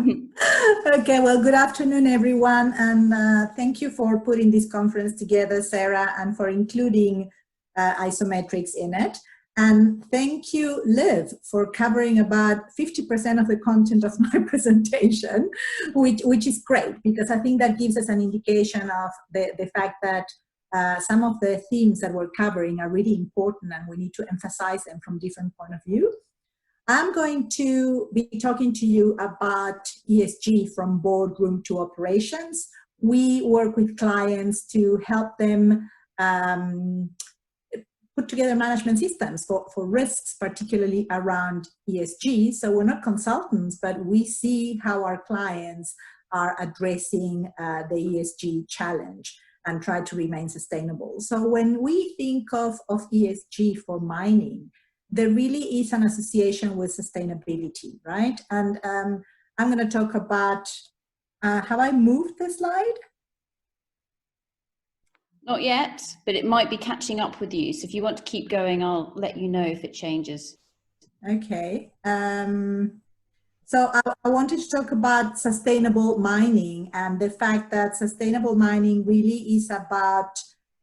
Okay, well, good afternoon, everyone, and thank you for putting this conference together, Sarah, and for including isometrics in it. And thank you, Liv, for covering about 50% of the content of my presentation, which is great, because I think that gives us an indication of the fact that some of the themes that we're covering are really important, and we need to emphasize them from different point of view. I'm going to be talking to you about ESG from boardroom to operations. We work with clients to help them put together management systems for risks, particularly around ESG. So we're not consultants, but we see how our clients are addressing the ESG challenge and try to remain sustainable. So when we think of ESG for mining, there really is an association with sustainability, right? And I'm going to talk about, have I moved the slide? Not yet, but it might be catching up with you. So if you want to keep going, I'll let you know if it changes. Okay. So I wanted to talk about sustainable mining and the fact that sustainable mining really is about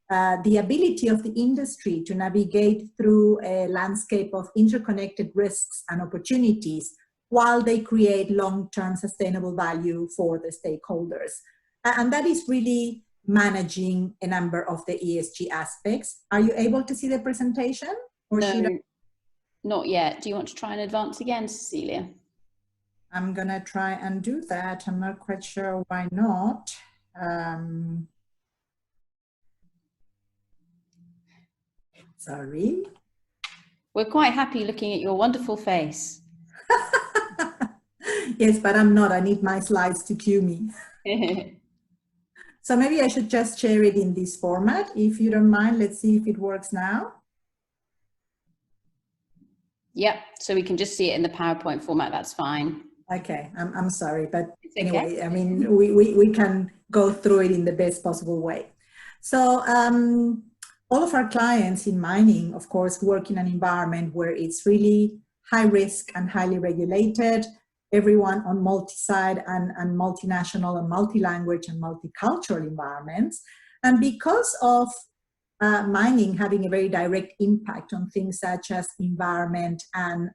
the ability of the industry to navigate through a landscape of interconnected risks and opportunities while they create long-term sustainable value for the stakeholders. And that is really managing a number of the ESG aspects. Are you able to see the presentation? Or no, not yet. Do you want to try and advance again, Cecilia? I'm going to try and do that. I'm not quite sure why not. Sorry. We're quite happy looking at your wonderful face. Yes, but I'm not. I need my slides to cue me. So maybe I should just share it in this format. If you don't mind, let's see if it works now. Yep, so we can just see it in the PowerPoint format. That's fine. Okay, I'm sorry, but it's anyway, okay. I mean, we can go through it in the best possible way. So all of our clients in mining, of course, work in an environment where it's really high risk and highly regulated, everyone on multi-site and multinational and multi-language and multicultural environments. And because of mining having a very direct impact on things such as environment and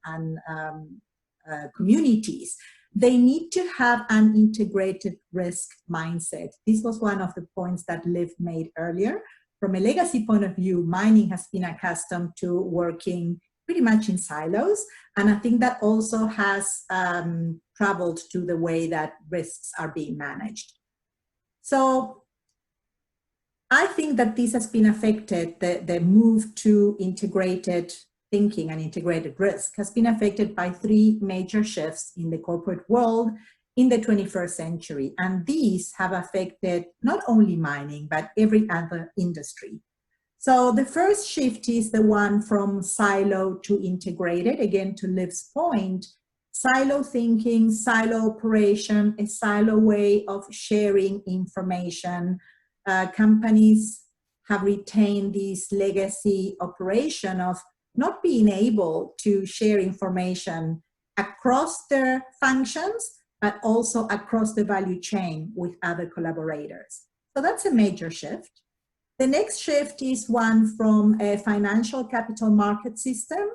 communities, they need to have an integrated risk mindset. This was one of the points that Liv made earlier. From a legacy point of view, mining has been accustomed to working pretty much in silos. And I think that also has traveled to the way that risks are being managed. So I think that this has been affected, the move to integrated thinking and integrated risk has been affected by three major shifts in the corporate world in the 21st century. And these have affected not only mining, but every other industry. So the first shift is the one from silo to integrated. Again, to Liv's point, silo thinking, silo operation, a silo way of sharing information. Companies have retained this legacy operation of not being able to share information across their functions, but also across the value chain with other collaborators. So that's a major shift. The next shift is one from a financial capital market system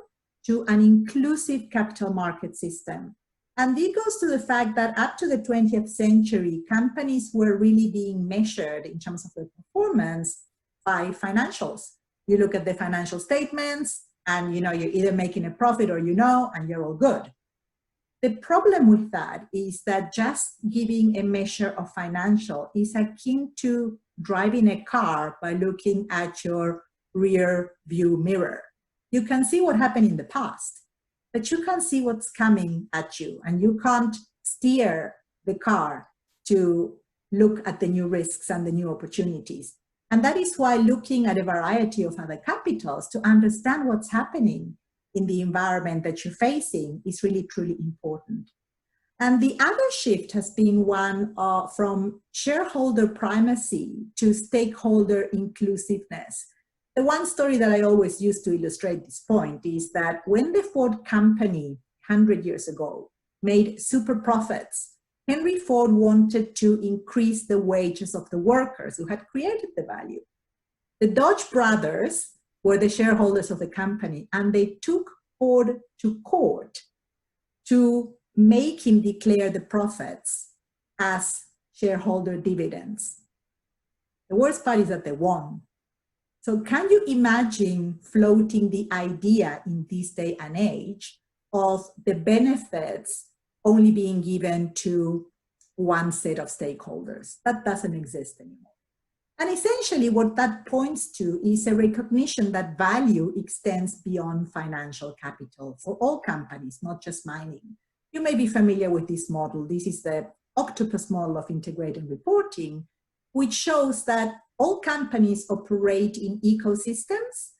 to an inclusive capital market system. And this goes to the fact that up to the 20th century, companies were really being measured in terms of their performance by financials. You look at the financial statements and you're either making a profit or and you're all good. The problem with that is that just giving a measure of financial is akin to driving a car by looking at your rear view mirror. You can see what happened in the past, but you can't see what's coming at you, and you can't steer the car to look at the new risks and the new opportunities. And that is why looking at a variety of other capitals to understand what's happening in the environment that you're facing is really, truly important. And the other shift has been one from shareholder primacy to stakeholder inclusiveness. The one story that I always use to illustrate this point is that when the Ford company 100 years ago made super profits, Henry Ford wanted to increase the wages of the workers who had created the value. The Dodge brothers were the shareholders of the company, and they took Ford to court to make him declare the profits as shareholder dividends. The worst part is that they won. So can you imagine floating the idea in this day and age of the benefits only being given to one set of stakeholders? That doesn't exist anymore. And essentially what that points to is a recognition that value extends beyond financial capital for all companies, not just mining. You may be familiar with this model. This is the octopus model of integrated reporting, which shows that all companies operate in ecosystems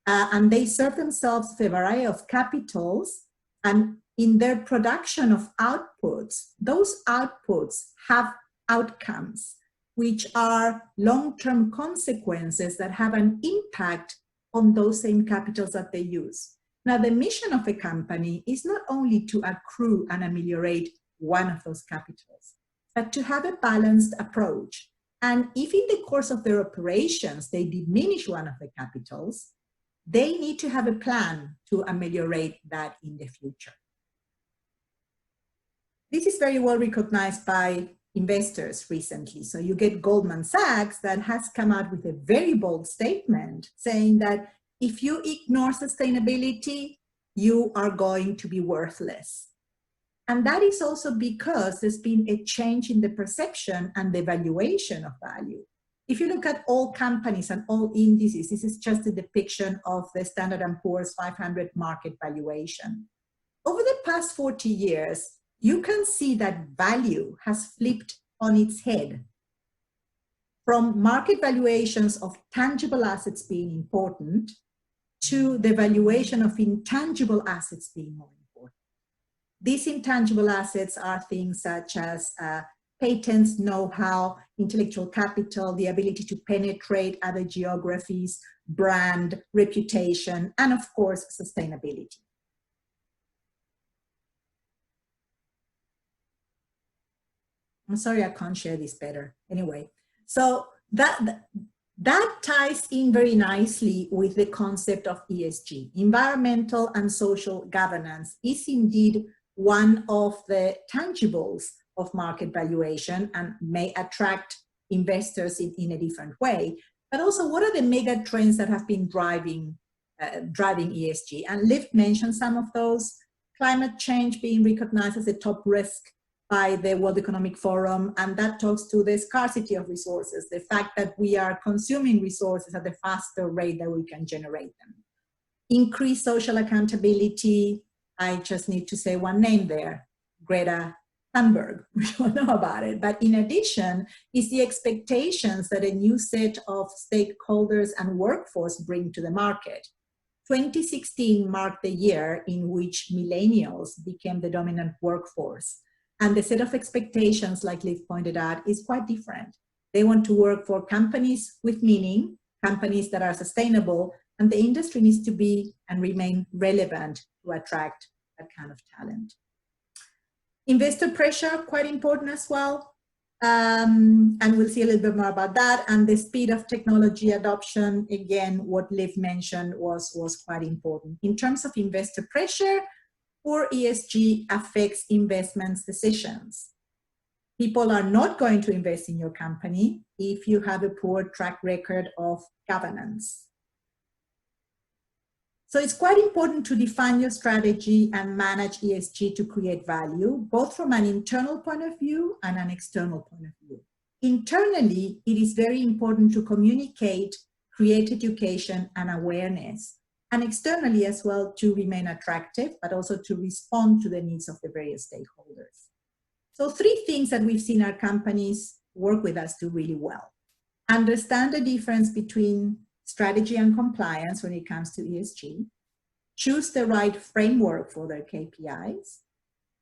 and they serve themselves with a variety of capitals, and in their production of outputs, those outputs have outcomes which are long-term consequences that have an impact on those same capitals that they use. Now, the mission of a company is not only to accrue and ameliorate one of those capitals, but to have a balanced approach. And if in the course of their operations they diminish one of the capitals, they need to have a plan to ameliorate that in the future. This is very well recognized by investors recently. So you get Goldman Sachs that has come out with a very bold statement saying that if you ignore sustainability, you are going to be worthless. And that is also because there's been a change in the perception and the valuation of value. If you look at all companies and all indices, this is just a depiction of the Standard & Poor's 500 market valuation. Over the past 40 years, you can see that value has flipped on its head. From market valuations of tangible assets being important to the valuation of intangible assets being more important. These intangible assets are things such as patents, know-how, intellectual capital, the ability to penetrate other geographies, brand, reputation, and of course, sustainability. I'm sorry, I can't share this better. Anyway, so that ties in very nicely with the concept of ESG. Environmental and social governance is indeed one of the tangibles of market valuation and may attract investors in a different way. But also, what are the mega trends that have been driving ESG? And Liv mentioned some of those. Climate change being recognized as a top risk by the World Economic Forum, and that talks to the scarcity of resources, the fact that we are consuming resources at a faster rate than we can generate them. Increased social accountability, I just need to say one name there, Greta Thunberg, we all know about it. But in addition, is the expectations that a new set of stakeholders and workforce bring to the market. 2016 marked the year in which millennials became the dominant workforce. And the set of expectations, like Liv pointed out, is quite different. They want to work for companies with meaning, companies that are sustainable, and the industry needs to be and remain relevant to attract that kind of talent. Investor pressure, quite important as well. And we'll see a little bit more about that. And the speed of technology adoption, again, what Liv mentioned was quite important. In terms of investor pressure, poor ESG affects investment decisions. People are not going to invest in your company if you have a poor track record of governance. So it's quite important to define your strategy and manage ESG to create value, both from an internal point of view and an external point of view. Internally, it is very important to communicate, create education and awareness, and externally as well to remain attractive, but also to respond to the needs of the various stakeholders. So 3 things that we've seen our companies work with us do really well. Understand the difference between strategy and compliance when it comes to ESG, choose the right framework for their KPIs,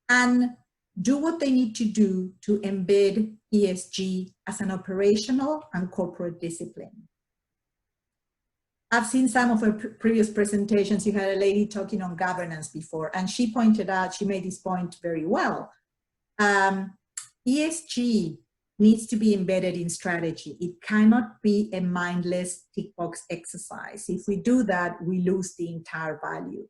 and do what they need to do to embed ESG as an operational and corporate discipline. I've seen some of her previous presentations. You had a lady talking on governance before, and she pointed out, she made this point very well. ESG needs to be embedded in strategy. It cannot be a mindless tick box exercise. If we do that, we lose the entire value.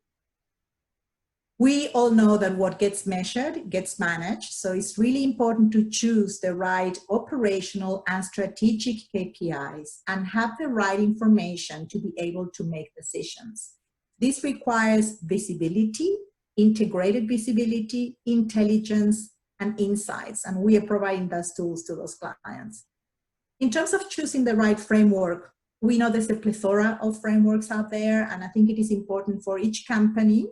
We all know that what gets measured gets managed, so it's really important to choose the right operational and strategic KPIs and have the right information to be able to make decisions. This requires visibility, integrated visibility, intelligence, and insights, and we are providing those tools to those clients. In terms of choosing the right framework, we know there's a plethora of frameworks out there, and I think it is important for each company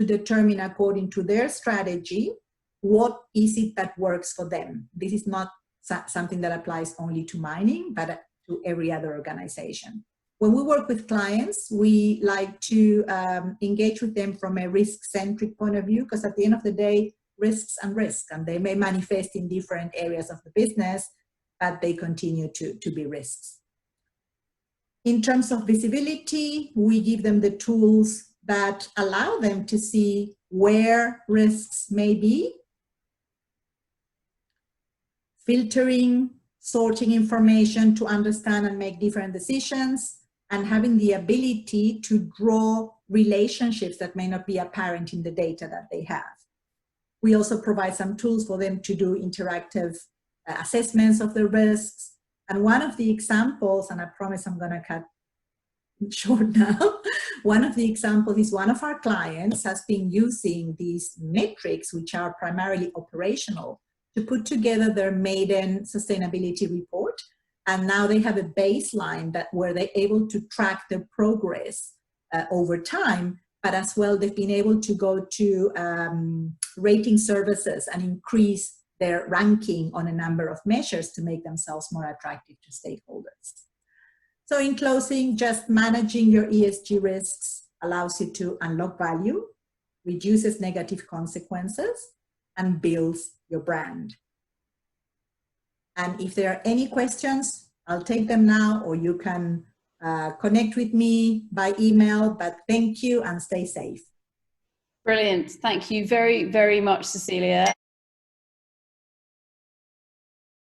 to determine according to their strategy, what is it that works for them. This is not something that applies only to mining, but to every other organization. When we work with clients, we like to engage with them from a risk-centric point of view, because at the end of the day, risks, and they may manifest in different areas of the business, but they continue to be risks. In terms of visibility, we give them the tools that allow them to see where risks may be, filtering, sorting information to understand and make different decisions, and having the ability to draw relationships that may not be apparent in the data that they have. We also provide some tools for them to do interactive assessments of the risks. And one of the examples, and I promise I'm going to cut short now, one of the examples is one of our clients has been using these metrics, which are primarily operational, to put together their maiden sustainability report. And now they have a baseline where they're able to track their progress over time, but as well they've been able to go to rating services and increase their ranking on a number of measures to make themselves more attractive to stakeholders. So in closing, just managing your ESG risks allows you to unlock value, reduces negative consequences, and builds your brand. And if there are any questions, I'll take them now, or you can connect with me by email, but thank you and stay safe. Brilliant. Thank you very, very much, Cecilia.